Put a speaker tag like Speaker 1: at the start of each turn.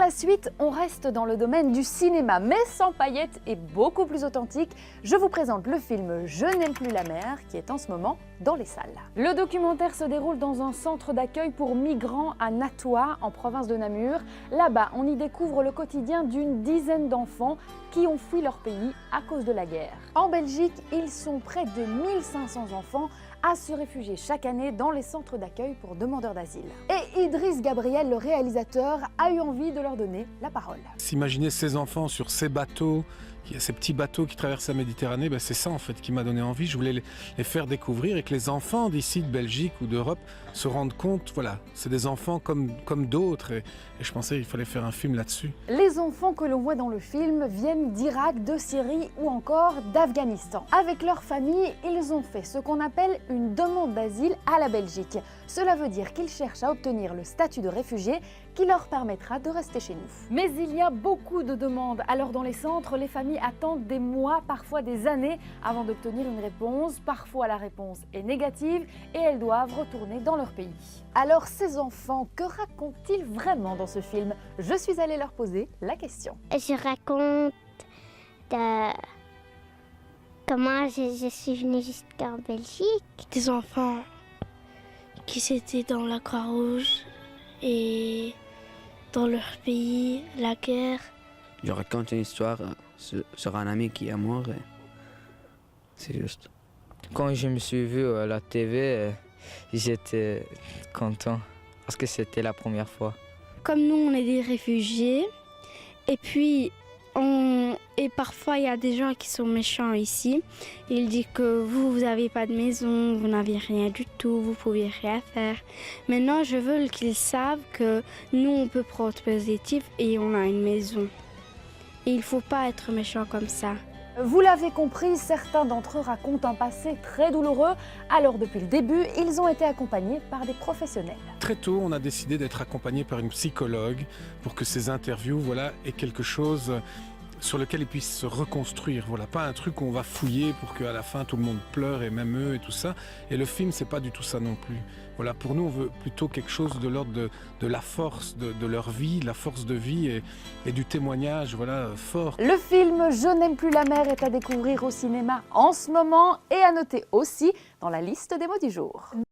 Speaker 1: la suite, on reste dans le domaine du cinéma, mais sans paillettes et beaucoup plus authentique. Je vous présente le film Je n'aime plus la mer, qui est en ce moment dans les salles. Le documentaire se déroule dans un centre d'accueil pour migrants à Natois, en province de Namur. Là-bas, on y découvre le quotidien d'une dizaine d'enfants qui ont fui leur pays à cause de la guerre. En Belgique, ils sont près de 1500 enfants à se réfugier chaque année dans les centres d'accueil pour demandeurs d'asile. Et Idriss Gabriel, le réalisateur, a eu envie de leur donner la parole.
Speaker 2: S'imaginer ces enfants sur ces bateaux, ces petits bateaux qui traversent la Méditerranée, c'est ça en fait qui m'a donné envie. Je voulais les faire découvrir et que les enfants d'ici, de Belgique ou d'Europe, se rendent compte, voilà, c'est des enfants comme d'autres et je pensais qu'il fallait faire un film là-dessus.
Speaker 1: Les enfants que l'on voit dans le film viennent d'Irak, de Syrie ou encore d'Afghanistan. Avec leur famille, ils ont fait ce qu'on appelle une demande d'asile à la Belgique. Cela veut dire qu'ils cherchent à obtenir le statut de réfugié qui leur permettra de rester chez nous. Mais il y a beaucoup de demandes. Alors dans les centres, les familles attendent des mois, parfois des années, avant d'obtenir une réponse. Parfois la réponse est négative et elles doivent retourner dans leur pays. Alors ces enfants, que racontent-ils vraiment dans ce film? Je suis allée leur poser la question.
Speaker 3: Je raconte comment je suis venue jusqu'en Belgique.
Speaker 4: Des enfants qui étaient dans la Croix-Rouge et dans leur pays, la guerre.
Speaker 5: Je raconte une histoire sur un ami qui est mort. C'est juste.
Speaker 6: Quand je me suis vu à la TV, j'étais content parce que c'était la première fois.
Speaker 4: Comme nous, on est des réfugiés et puis parfois il y a des gens qui sont méchants ici. Ils disent que vous n'avez pas de maison, vous n'avez rien du tout, vous pouvez rien faire. Maintenant, je veux qu'ils savent que nous, on peut prendre positif et on a une maison. Et il ne faut pas être méchant comme ça.
Speaker 1: Vous l'avez compris, certains d'entre eux racontent un passé très douloureux. Alors depuis le début, ils ont été accompagnés par des professionnels.
Speaker 2: Très tôt, on a décidé d'être accompagné par une psychologue pour que ces interviews aient quelque chose sur lequel ils puissent se reconstruire. Voilà, pas un truc où on va fouiller pour qu'à la fin tout le monde pleure et même eux et tout ça. Et le film, c'est pas du tout ça non plus. Voilà, pour nous, on veut plutôt quelque chose de l'ordre de la force de leur vie, la force de vie et du témoignage, fort.
Speaker 1: Le film Je n'aime plus la mer est à découvrir au cinéma en ce moment et à noter aussi dans la liste des mots du jour.